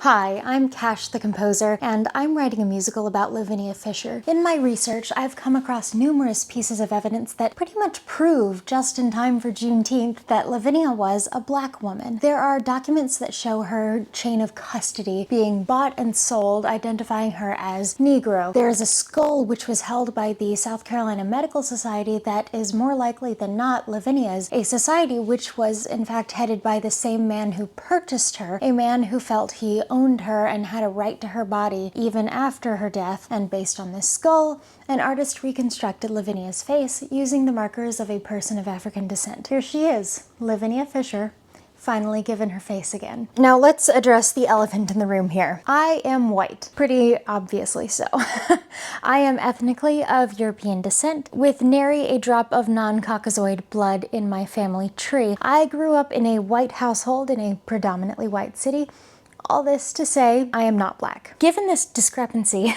Hi, I'm Cash the Composer, and I'm writing a musical about Lavinia Fisher. In my research, I've come across numerous pieces of evidence that pretty much prove, just in time for Juneteenth, that Lavinia was a black woman. There are documents that show her chain of custody being bought and sold, identifying her as Negro. There is a skull which was held by the South Carolina Medical Society that is more likely than not Lavinia's, a society which was in fact headed by the same man who purchased her, a man who felt he owned her and had a right to her body even after her death. And based on this skull, an artist reconstructed Lavinia's face using the markers of a person of African descent. Here she is, Lavinia Fisher, finally given her face again. Now let's address the elephant in the room here. I am white, pretty obviously so. I am ethnically of European descent, with nary a drop of non-Caucasoid blood in my family tree. I grew up in a white household in a predominantly white city. All this to say, I am not black. Given this discrepancy,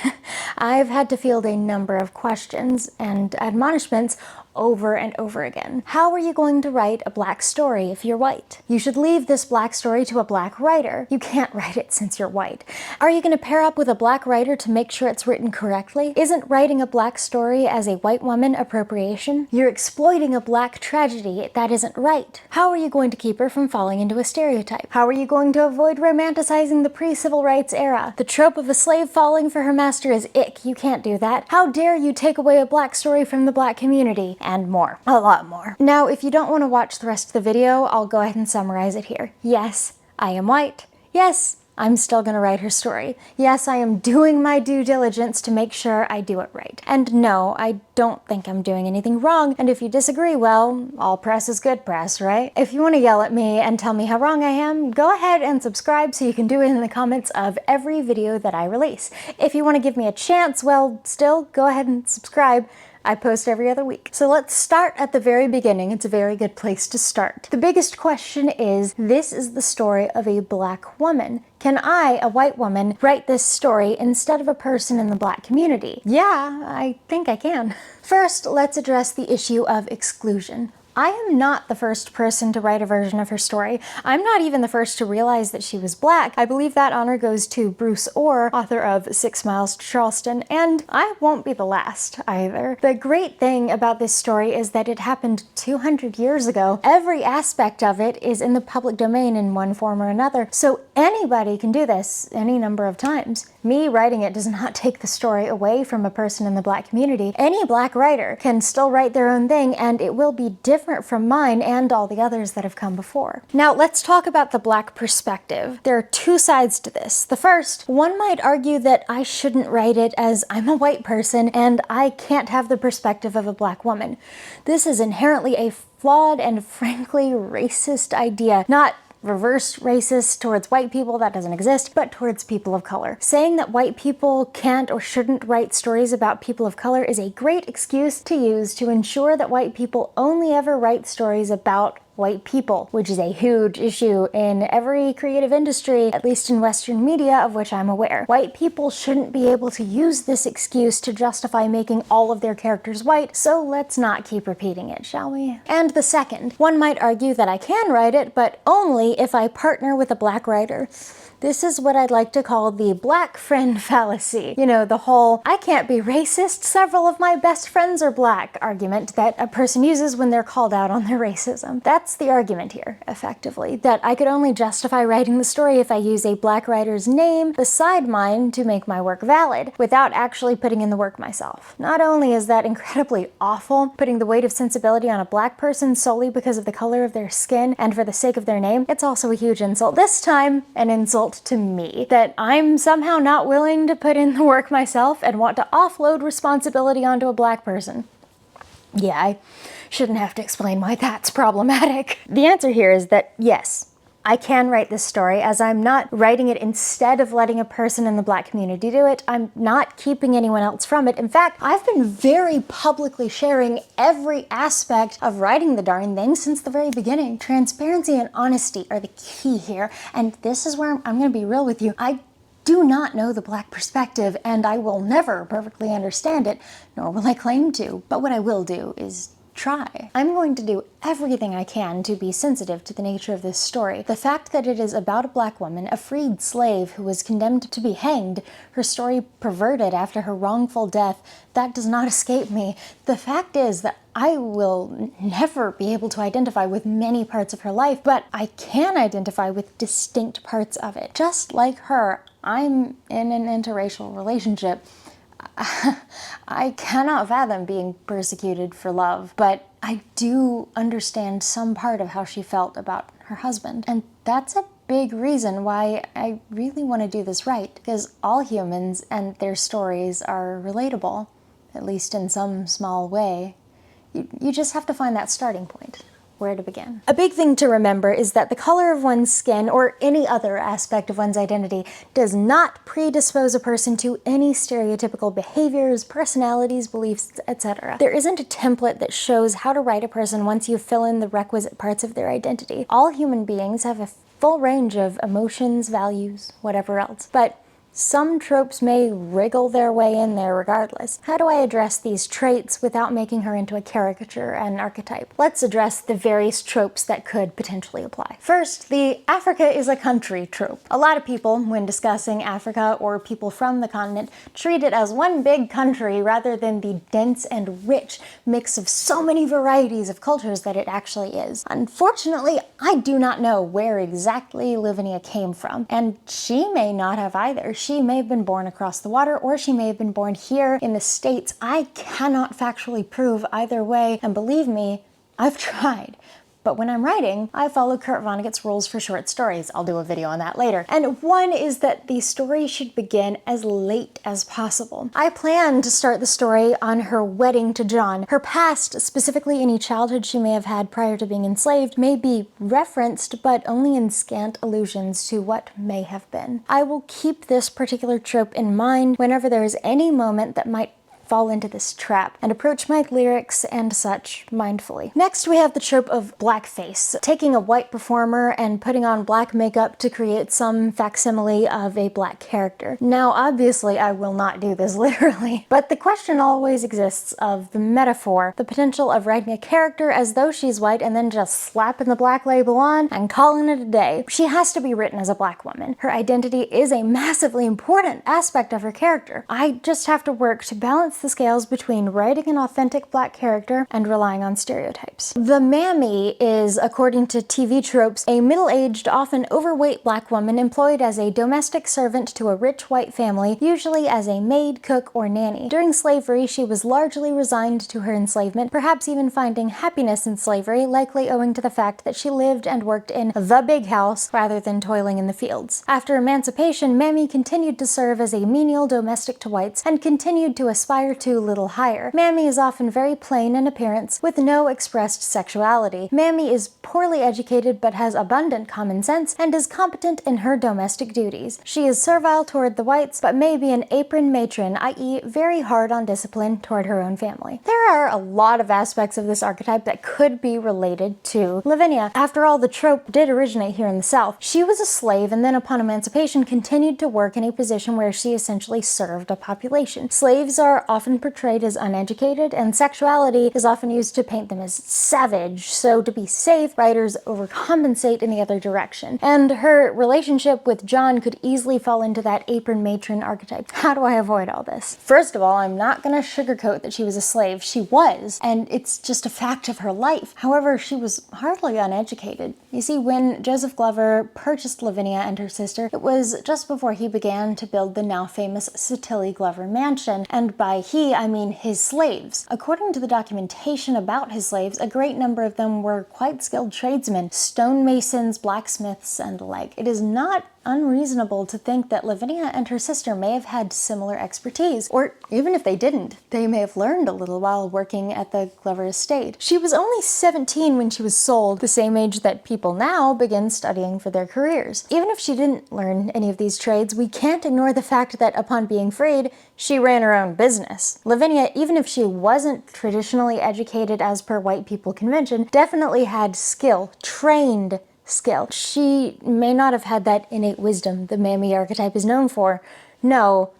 I've had to field a number of questions and admonishments over and over again. How are you going to write a black story if you're white? You should leave this black story to a black writer. You can't write it since you're white. Are you going to pair up with a black writer to make sure it's written correctly? Isn't writing a black story as a white woman appropriation? You're exploiting a black tragedy. That isn't right. How are you going to keep her from falling into a stereotype? How are you going to avoid romanticizing the pre-civil rights era? The trope of a slave falling for her master is ick. You can't do that. How dare you take away a black story from the black community? And more. A lot more. Now, if you don't want to watch the rest of the video, I'll go ahead and summarize it here. Yes, I am white. Yes, I'm still gonna write her story. Yes, I am doing my due diligence to make sure I do it right. And no, I don't think I'm doing anything wrong, and if you disagree, well, all press is good press, right? If you want to yell at me and tell me how wrong I am, go ahead and subscribe so you can do it in the comments of every video that I release. If you want to give me a chance, well, still, go ahead and subscribe. I post every other week. So let's start at the very beginning. It's a very good place to start. The biggest question is, this is the story of a black woman. Can I, a white woman, write this story instead of a person in the black community? Yeah, I think I can. First, let's address the issue of exclusion. I am not the first person to write a version of her story. I'm not even the first to realize that she was black. I believe that honor goes to Bruce Orr, author of 6 Miles to Charleston, and I won't be the last either. The great thing about this story is that it happened 200 years ago. Every aspect of it is in the public domain in one form or another, so anybody can do this any number of times. Me writing it does not take the story away from a person in the black community. Any black writer can still write their own thing, and it will be different from mine and all the others that have come before. Now let's talk about the black perspective. There are two sides to this. The first, one might argue that I shouldn't write it as I'm a white person and I can't have the perspective of a black woman. This is inherently a flawed and frankly racist idea. Not reverse racist towards white people, that doesn't exist, but towards people of color. Saying that white people can't or shouldn't write stories about people of color is a great excuse to use to ensure that white people only ever write stories about white people, which is a huge issue in every creative industry, at least in Western media, of which I'm aware. White people shouldn't be able to use this excuse to justify making all of their characters white, so let's not keep repeating it, shall we? And the second, one might argue that I can write it, but only if I partner with a black writer. This is what I'd like to call the black friend fallacy. You know, the whole, I can't be racist, several of my best friends are black argument that a person uses when they're called out on their racism. That's the argument here, effectively, that I could only justify writing the story if I use a black writer's name beside mine to make my work valid, without actually putting in the work myself. Not only is that incredibly awful, putting the weight of sensibility on a black person solely because of the color of their skin and for the sake of their name, it's also a huge insult. This time, an insult to me, that I'm somehow not willing to put in the work myself and want to offload responsibility onto a black person. Yeah, I shouldn't have to explain why that's problematic. The answer here is that yes, I can write this story, as I'm not writing it instead of letting a person in the black community do it. I'm not keeping anyone else from it. In fact, I've been very publicly sharing every aspect of writing the darn thing since the very beginning. Transparency and honesty are the key here, and this is where I'm gonna be real with you. I do not know the black perspective, and I will never perfectly understand it, nor will I claim to. But what I will do is try. I'm going to do everything I can to be sensitive to the nature of this story. The fact that it is about a black woman, a freed slave who was condemned to be hanged, her story perverted after her wrongful death, that does not escape me. The fact is that I will never be able to identify with many parts of her life, but I can identify with distinct parts of it. Just like her, I'm in an interracial relationship. I cannot fathom being persecuted for love, but I do understand some part of how she felt about her husband. And that's a big reason why I really want to do this right, because all humans and their stories are relatable, at least in some small way. You just have to find that starting point. Where to begin. A big thing to remember is that the color of one's skin or any other aspect of one's identity does not predispose a person to any stereotypical behaviors, personalities, beliefs, etc. There isn't a template that shows how to write a person once you fill in the requisite parts of their identity. All human beings have a full range of emotions, values, whatever else, but some tropes may wriggle their way in there regardless. How do I address these traits without making her into a caricature and archetype? Let's address the various tropes that could potentially apply. First, the Africa is a country trope. A lot of people, when discussing Africa or people from the continent, treat it as one big country rather than the dense and rich mix of so many varieties of cultures that it actually is. Unfortunately, I do not know where exactly Lavinia came from, and she may not have either. She may have been born across the water, or she may have been born here in the States. I cannot factually prove either way, and believe me, I've tried. But when I'm writing, I follow Kurt Vonnegut's rules for short stories. I'll do a video on that later. And one is that the story should begin as late as possible. I plan to start the story on her wedding to John. Her past, specifically any childhood she may have had prior to being enslaved, may be referenced, but only in scant allusions to what may have been. I will keep this particular trope in mind whenever there is any moment that might fall into this trap, and approach my lyrics and such mindfully. Next, we have the trope of blackface, taking a white performer and putting on black makeup to create some facsimile of a black character. Now, obviously, I will not do this literally, but the question always exists of the metaphor, the potential of writing a character as though she's white and then just slapping the black label on and calling it a day. She has to be written as a black woman. Her identity is a massively important aspect of her character. I just have to work to balance the scales between writing an authentic black character and relying on stereotypes. The mammy is, according to TV tropes, a middle-aged, often overweight black woman employed as a domestic servant to a rich white family, usually as a maid, cook, or nanny. During slavery, she was largely resigned to her enslavement, perhaps even finding happiness in slavery, likely owing to the fact that she lived and worked in the big house rather than toiling in the fields. After emancipation, Mammy continued to serve as a menial domestic to whites and continued to aspire to little higher. Mammy is often very plain in appearance, with no expressed sexuality. Mammy is poorly educated but has abundant common sense and is competent in her domestic duties. She is servile toward the whites, but may be an apron matron, i.e. very hard on discipline toward her own family. There are a lot of aspects of this archetype that could be related to Lavinia. After all, the trope did originate here in the South. She was a slave and then upon emancipation continued to work in a position where she essentially served a population. Slaves are often portrayed as uneducated, and sexuality is often used to paint them as savage, so to be safe, writers overcompensate in the other direction. And her relationship with John could easily fall into that apron matron archetype. How do I avoid all this? First of all, I'm not gonna sugarcoat that she was a slave. She was, and it's just a fact of her life. However, she was hardly uneducated. You see, when Joseph Glover purchased Lavinia and her sister, it was just before he began to build the now famous Satili Glover mansion, and by he, I mean his slaves. According to the documentation about his slaves, a great number of them were quite skilled tradesmen, stonemasons, blacksmiths, and the like. It is not unreasonable to think that Lavinia and her sister may have had similar expertise, or even if they didn't, they may have learned a little while working at the Glover estate. She was only 17 when she was sold, the same age that people now begin studying for their careers. Even if she didn't learn any of these trades, we can't ignore the fact that upon being freed, she ran her own business. Lavinia, even if she wasn't traditionally educated as per white people convention, definitely had skill, trained skill. She may not have had that innate wisdom the mammy archetype is known for. No.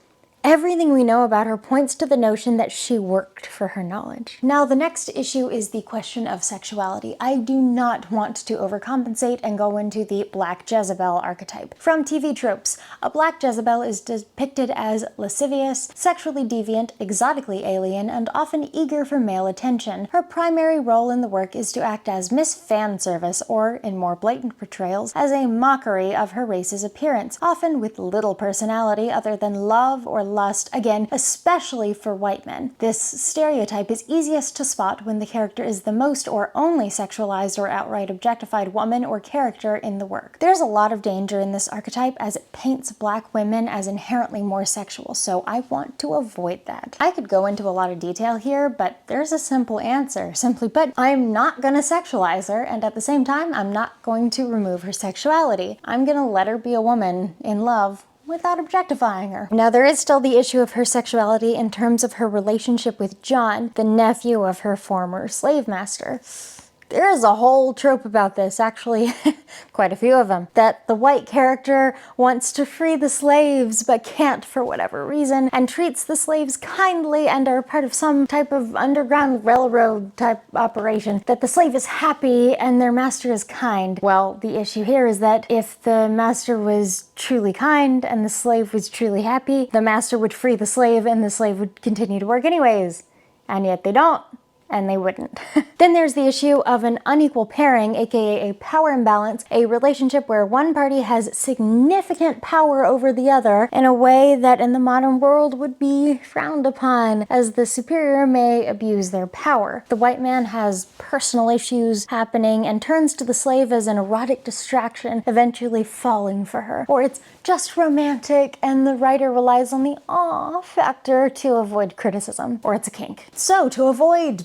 Everything we know about her points to the notion that she worked for her knowledge. Now, the next issue is the question of sexuality. I do not want to overcompensate and go into the Black Jezebel archetype. From TV Tropes, a Black Jezebel is depicted as lascivious, sexually deviant, exotically alien, and often eager for male attention. Her primary role in the work is to act as Miss Fan Service, or, in more blatant portrayals, as a mockery of her race's appearance, often with little personality other than love or lust, again, especially for white men. This stereotype is easiest to spot when the character is the most or only sexualized or outright objectified woman or character in the work. There's a lot of danger in this archetype as it paints black women as inherently more sexual, so I want to avoid that. I could go into a lot of detail here, but there's a simple answer. Simply put, I'm not gonna sexualize her, and at the same time, I'm not going to remove her sexuality. I'm gonna let her be a woman in love without objectifying her. Now, there is still the issue of her sexuality in terms of her relationship with John, the nephew of her former slave master. There is a whole trope about this, actually, quite a few of them, that the white character wants to free the slaves but can't for whatever reason, and treats the slaves kindly and are part of some type of underground railroad type operation, that the slave is happy and their master is kind. Well, the issue here is that if the master was truly kind and the slave was truly happy, the master would free the slave and the slave would continue to work anyways. And yet they don't. And they wouldn't. Then there's the issue of an unequal pairing, aka a power imbalance, a relationship where one party has significant power over the other in a way that in the modern world would be frowned upon, as the superior may abuse their power. The white man has personal issues happening and turns to the slave as an erotic distraction, eventually falling for her. Or it's just romantic and the writer relies on the aw factor to avoid criticism. Or it's a kink. So to avoid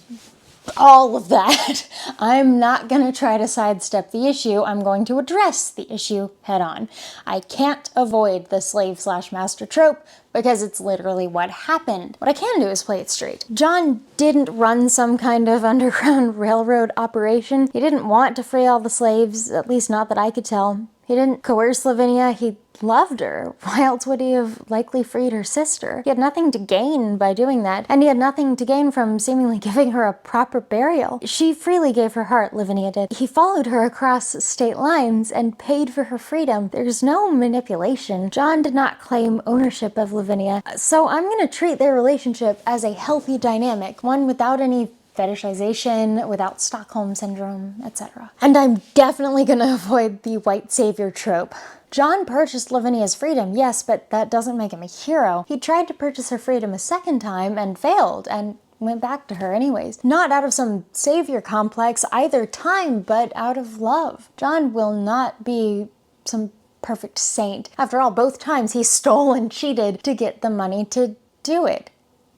all of that, I'm not gonna try to sidestep the issue. I'm going to address the issue head on. I can't avoid the slave/master trope because it's literally what happened. What I can do is play it straight. John didn't run some kind of underground railroad operation. He didn't want to free all the slaves, at least not that I could tell. He didn't coerce Lavinia, he loved her. Why else would he have likely freed her sister? He had nothing to gain by doing that, and he had nothing to gain from seemingly giving her a proper burial. She freely gave her heart, Lavinia did. He followed her across state lines and paid for her freedom. There's no manipulation. John did not claim ownership of Lavinia, so I'm gonna treat their relationship as a healthy dynamic, one without any fetishization, without Stockholm Syndrome, etc. And I'm definitely gonna avoid the white savior trope. John purchased Lavinia's freedom, yes, but that doesn't make him a hero. He tried to purchase her freedom a second time and failed, and went back to her anyways. Not out of some savior complex either time, but out of love. John will not be some perfect saint. After all, both times he stole and cheated to get the money to do it.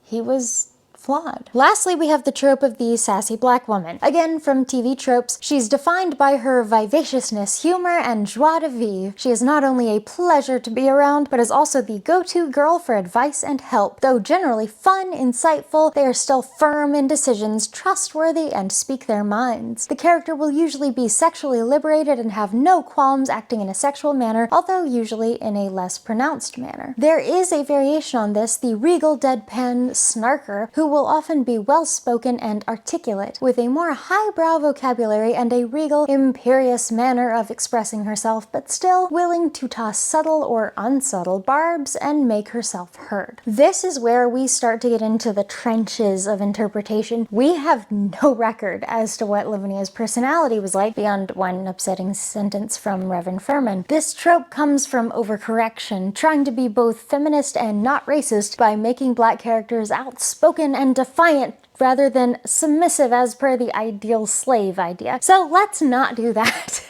He was flawed. Lastly, we have the trope of the sassy black woman. Again, from TV Tropes, she's defined by her vivaciousness, humor, and joie de vivre. She is not only a pleasure to be around, but is also the go-to girl for advice and help. Though generally fun, insightful, they are still firm in decisions, trustworthy, and speak their minds. The character will usually be sexually liberated and have no qualms acting in a sexual manner, although usually in a less pronounced manner. There is a variation on this, the regal deadpan snarker, who will often be well-spoken and articulate, with a more highbrow vocabulary and a regal, imperious manner of expressing herself, but still willing to toss subtle or unsubtle barbs and make herself heard. This is where we start to get into the trenches of interpretation. We have no record as to what Lavinia's personality was like beyond one upsetting sentence from Reverend Furman. This trope comes from overcorrection, trying to be both feminist and not racist by making black characters outspoken and defiant rather than submissive as per the ideal slave idea. So let's not do that.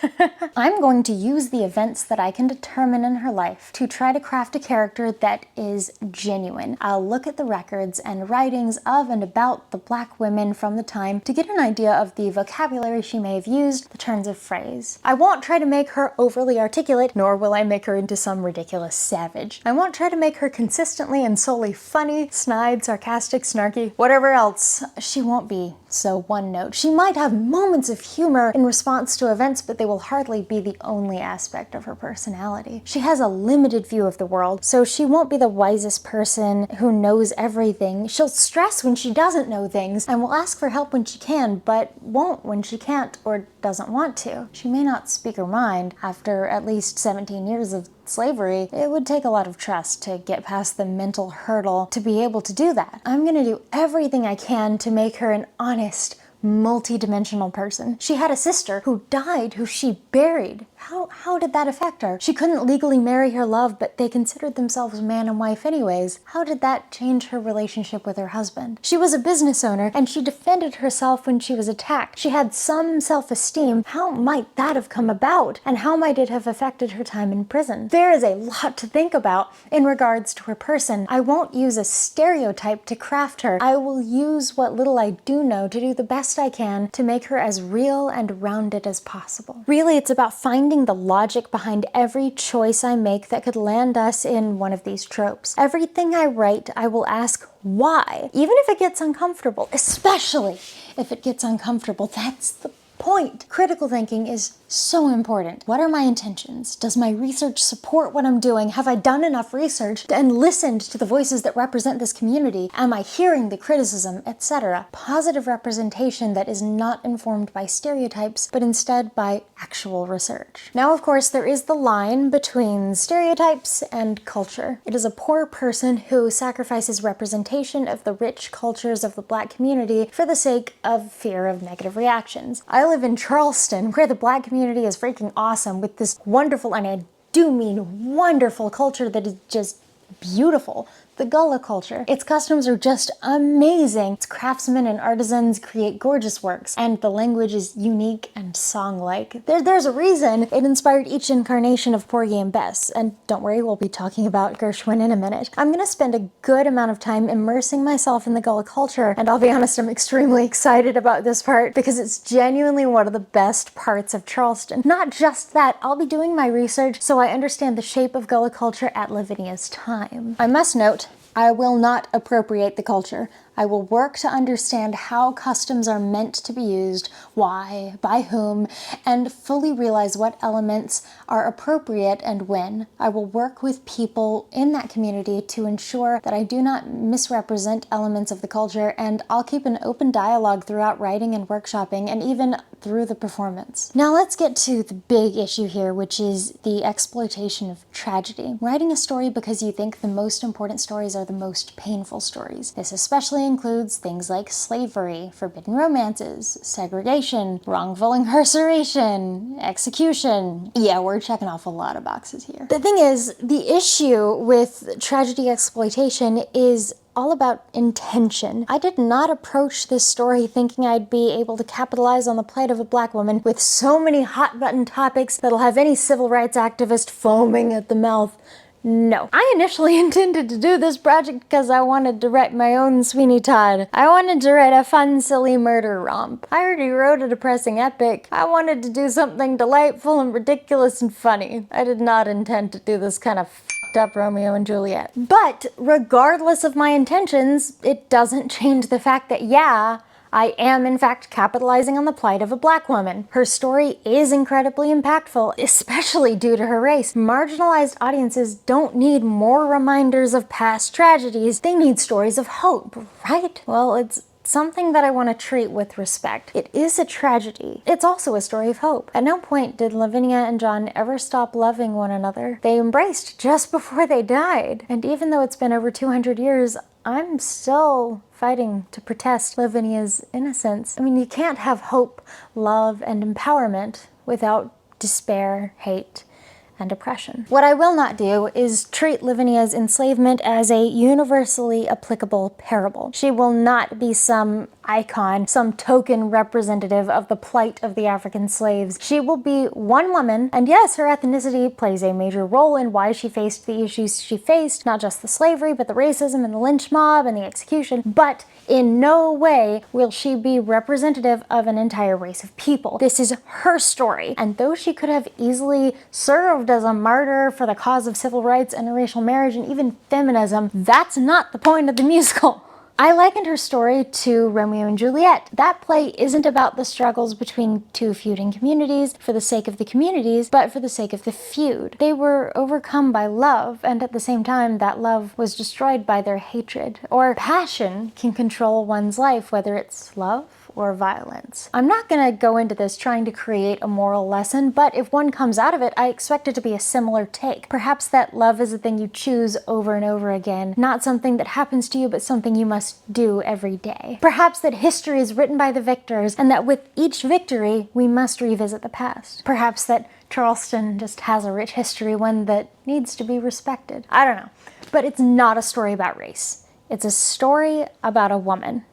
I'm going to use the events that I can determine in her life to try to craft a character that is genuine. I'll look at the records and writings of and about the black women from the time to get an idea of the vocabulary she may have used, the turns of phrase. I won't try to make her overly articulate, nor will I make her into some ridiculous savage. I won't try to make her consistently and solely funny, snide, sarcastic, snarky, whatever else. She won't be so one note. She might have moments of humor in response to events, but they will will hardly be the only aspect of her personality. She has a limited view of the world, so she won't be the wisest person who knows everything. She'll stress when she doesn't know things and will ask for help when she can, but won't when she can't or doesn't want to. She may not speak her mind. After at least 17 years of slavery, it would take a lot of trust to get past the mental hurdle to be able to do that. I'm gonna do everything I can to make her an honest, multi-dimensional person. She had a sister who died, who she buried. How did that affect her? She couldn't legally marry her love, but they considered themselves man and wife anyways. How did that change her relationship with her husband? She was a business owner, and she defended herself when she was attacked. She had some self-esteem. How might that have come about? And how might it have affected her time in prison? There is a lot to think about in regards to her person. I won't use a stereotype to craft her. I will use what little I do know to do the best I can to make her as real and rounded as possible. Really, it's about finding the logic behind every choice I make that could land us in one of these tropes. Everything I write, I will ask why, even if it gets uncomfortable, especially if it gets uncomfortable. That's the point. Critical thinking is so important. What are my intentions? Does my research support what I'm doing? Have I done enough research and listened to the voices that represent this community? Am I hearing the criticism, etc.? Positive representation that is not informed by stereotypes, but instead by actual research. Now, of course, there is the line between stereotypes and culture. It is a poor person who sacrifices representation of the rich cultures of the Black community for the sake of fear of negative reactions. I live in Charleston, where the Black community is freaking awesome, with this wonderful, and I do mean wonderful, culture that is just beautiful. The Gullah culture. Its customs are just amazing. Its craftsmen and artisans create gorgeous works, and the language is unique and song-like. There's a reason it inspired each incarnation of Porgy and Bess, and don't worry, we'll be talking about Gershwin in a minute. I'm gonna spend a good amount of time immersing myself in the Gullah culture, and I'll be honest, I'm extremely excited about this part because it's genuinely one of the best parts of Charleston. Not just that, I'll be doing my research so I understand the shape of Gullah culture at Lavinia's time. I must note, I will not appropriate the culture. I will work to understand how customs are meant to be used, why, by whom, and fully realize what elements are appropriate and when. I will work with people in that community to ensure that I do not misrepresent elements of the culture, and I'll keep an open dialogue throughout writing and workshopping, and even through the performance. Now let's get to the big issue here, which is the exploitation of tragedy. Writing a story because you think the most important stories are the most painful stories. This especially includes things like slavery, forbidden romances, segregation, wrongful incarceration, execution. Yeah, we're checking off a lot of boxes here. The thing is, the issue with tragedy exploitation is all about intention. I did not approach this story thinking I'd be able to capitalize on the plight of a Black woman with so many hot-button topics that'll have any civil rights activist foaming at the mouth. No. I initially intended to do this project because I wanted to write my own Sweeney Todd. I wanted to write a fun, silly murder romp. I already wrote a depressing epic. I wanted to do something delightful and ridiculous and funny. I did not intend to do this kind of f***ed up Romeo and Juliet. But regardless of my intentions, it doesn't change the fact that, yeah, I am in fact capitalizing on the plight of a Black woman. Her story is incredibly impactful, especially due to her race. Marginalized audiences don't need more reminders of past tragedies. They need stories of hope, right? Well, it's something that I want to treat with respect. It is a tragedy. It's also a story of hope. At no point did Lavinia and John ever stop loving one another. They embraced just before they died. And even though it's been over 200 years, I'm still fighting to protest Lavinia's innocence. I mean, you can't have hope, love, and empowerment without despair, hate, and oppression. What I will not do is treat Lavinia's enslavement as a universally applicable parable. She will not be some icon, some token representative of the plight of the African slaves. She will be one woman, and yes, her ethnicity plays a major role in why she faced the issues she faced, not just the slavery, but the racism and the lynch mob and the execution, but in no way will she be representative of an entire race of people. This is her story, and though she could have easily served as a martyr for the cause of civil rights, interracial marriage, and even feminism, that's not the point of the musical. I likened her story to Romeo and Juliet. That play isn't about the struggles between two feuding communities for the sake of the communities, but for the sake of the feud. They were overcome by love, and at the same time, that love was destroyed by their hatred. Or passion can control one's life, whether it's love or violence. I'm not gonna go into this trying to create a moral lesson, but if one comes out of it, I expect it to be a similar take. Perhaps that love is a thing you choose over and over again, not something that happens to you, but something you must do every day. Perhaps that history is written by the victors, and that with each victory, we must revisit the past. Perhaps that Charleston just has a rich history, one that needs to be respected. I don't know. But it's not a story about race. It's a story about a woman.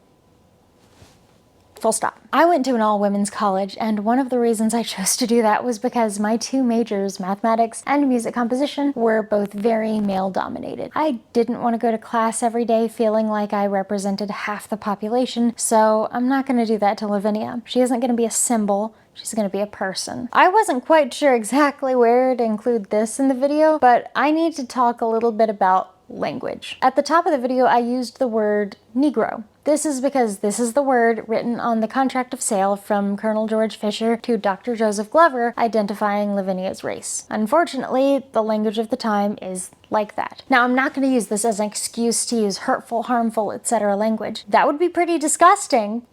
Full stop. I went to an all-women's college, and one of the reasons I chose to do that was because my two majors, mathematics and music composition, were both very male-dominated. I didn't want to go to class every day feeling like I represented half the population, so I'm not going to do that to Lavinia. She isn't going to be a symbol. She's going to be a person. I wasn't quite sure exactly where to include this in the video, but I need to talk a little bit about language. At the top of the video, I used the word Negro. This is because this is the word written on the contract of sale from Colonel George Fisher to Dr. Joseph Glover, identifying Lavinia's race. Unfortunately, the language of the time is like that. Now, I'm not going to use this as an excuse to use hurtful, harmful, etc. language. That would be pretty disgusting.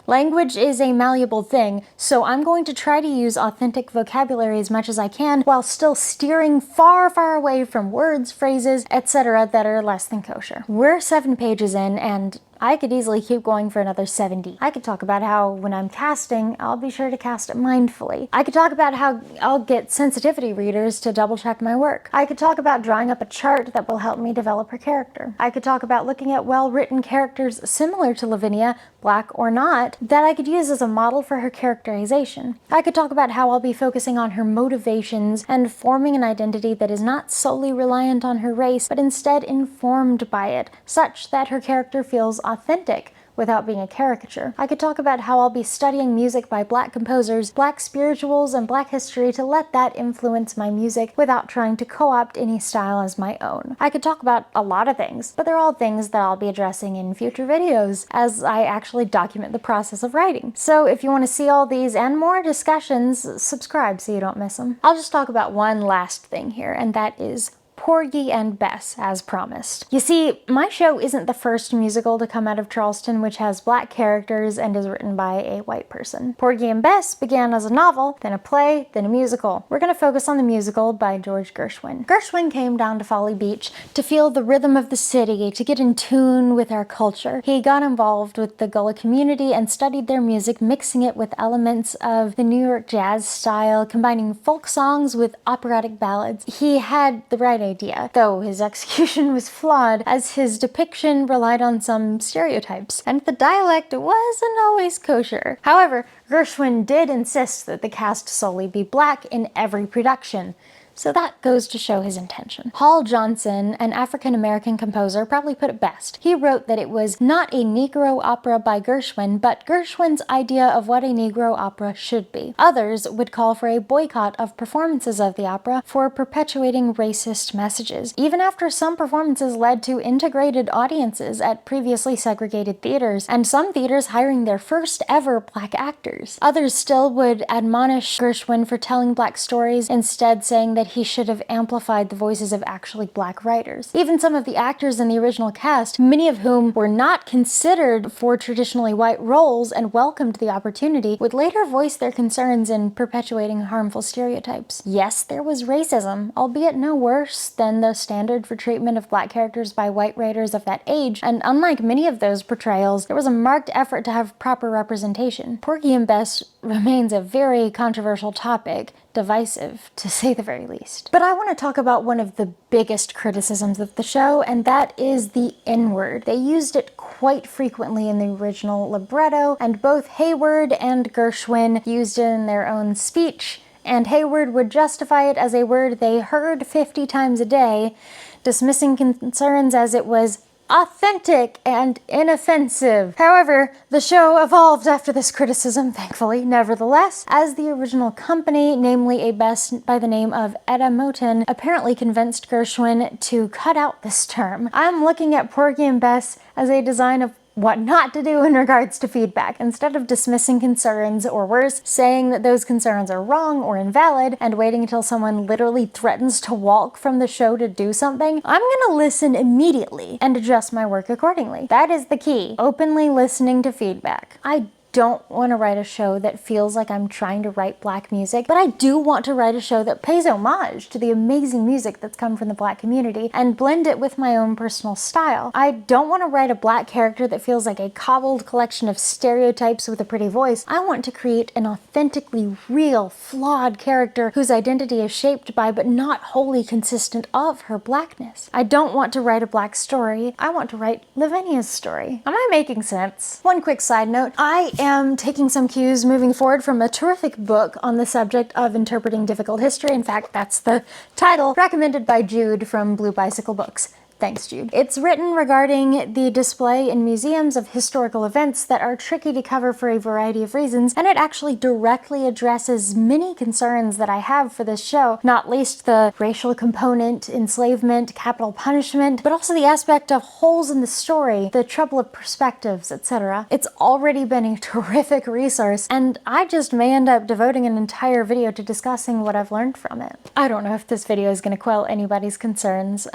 Language is a malleable thing, so I'm going to try to use authentic vocabulary as much as I can while still steering far, far away from words, phrases, etc. that are less than kosher. We're 7 pages in, and I could easily keep going for another 70. I could talk about how when I'm casting, I'll be sure to cast it mindfully. I could talk about how I'll get sensitivity readers to double check my work. I could talk about drawing up a chart that will help me develop her character. I could talk about looking at well-written characters similar to Lavinia, black or not, that I could use as a model for her characterization. I could talk about how I'll be focusing on her motivations and forming an identity that is not solely reliant on her race, but instead informed by it, such that her character feels authentic without being a caricature. I could talk about how I'll be studying music by black composers, black spirituals, and black history to let that influence my music without trying to co-opt any style as my own. I could talk about a lot of things, but they're all things that I'll be addressing in future videos as I actually document the process of writing. So if you want to see all these and more discussions, subscribe so you don't miss them. I'll just talk about one last thing here, and that is Porgy and Bess, as promised. You see, my show isn't the first musical to come out of Charleston which has black characters and is written by a white person. Porgy and Bess began as a novel, then a play, then a musical. We're going to focus on the musical by George Gershwin. Gershwin came down to Folly Beach to feel the rhythm of the city, to get in tune with our culture. He got involved with the Gullah community and studied their music, mixing it with elements of the New York jazz style, combining folk songs with operatic ballads. He had the right idea, though his execution was flawed as his depiction relied on some stereotypes, and the dialect wasn't always kosher. However, Gershwin did insist that the cast solely be black in every production, so that goes to show his intention. Hall Johnson, an African-American composer, probably put it best. He wrote that it was not a Negro opera by Gershwin, but Gershwin's idea of what a Negro opera should be. Others would call for a boycott of performances of the opera for perpetuating racist messages, even after some performances led to integrated audiences at previously segregated theaters, and some theaters hiring their first ever black actors. Others still would admonish Gershwin for telling black stories, instead saying that he should have amplified the voices of actually black writers. Even some of the actors in the original cast, many of whom were not considered for traditionally white roles and welcomed the opportunity, would later voice their concerns in perpetuating harmful stereotypes. Yes, there was racism, albeit no worse than the standard for treatment of black characters by white writers of that age, and unlike many of those portrayals, there was a marked effort to have proper representation. Porgy and Bess remains a very controversial topic, divisive, to say the very least. But I want to talk about one of the biggest criticisms of the show, and that is the N-word. They used it quite frequently in the original libretto, and both Hayward and Gershwin used it in their own speech, and Hayward would justify it as a word they heard 50 times a day, dismissing concerns as it was authentic and inoffensive. However, the show evolved after this criticism, thankfully, nevertheless, as the original company, namely a Bess by the name of Etta Moten, apparently convinced Gershwin to cut out this term. I'm looking at Porgy and Bess as a design of what not to do in regards to feedback. Instead of dismissing concerns, or worse, saying that those concerns are wrong or invalid, and waiting until someone literally threatens to walk from the show to do something, I'm gonna listen immediately and adjust my work accordingly. That is the key. Openly listening to feedback. I don't want to write a show that feels like I'm trying to write Black music, but I do want to write a show that pays homage to the amazing music that's come from the Black community and blend it with my own personal style. I don't want to write a Black character that feels like a cobbled collection of stereotypes with a pretty voice. I want to create an authentically real, flawed character whose identity is shaped by but not wholly consistent of her Blackness. I don't want to write a Black story. I want to write Lavinia's story. Am I making sense? One quick side note, I am taking some cues moving forward from a terrific book on the subject of interpreting difficult history. In fact, that's the title, recommended by Jude from Blue Bicycle Books. Thanks, Jude. It's written regarding the display in museums of historical events that are tricky to cover for a variety of reasons, and it actually directly addresses many concerns that I have for this show, not least the racial component, enslavement, capital punishment, but also the aspect of holes in the story, the trouble of perspectives, etc. It's already been a terrific resource, and I just may end up devoting an entire video to discussing what I've learned from it. I don't know if this video is going to quell anybody's concerns.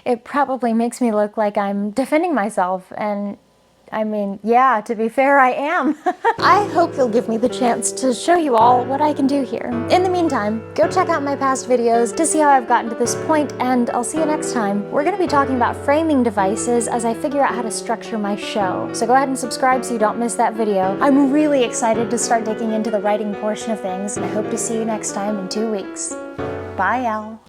It probably makes me look like I'm defending myself, and I mean, yeah, to be fair, I am. I hope you'll give me the chance to show you all what I can do here. In the meantime, go check out my past videos to see how I've gotten to this point, and I'll see you next time. We're going to be talking about framing devices as I figure out how to structure my show. So go ahead and subscribe so you don't miss that video. I'm really excited to start digging into the writing portion of things, and I hope to see you next time in 2 weeks. Bye, y'all.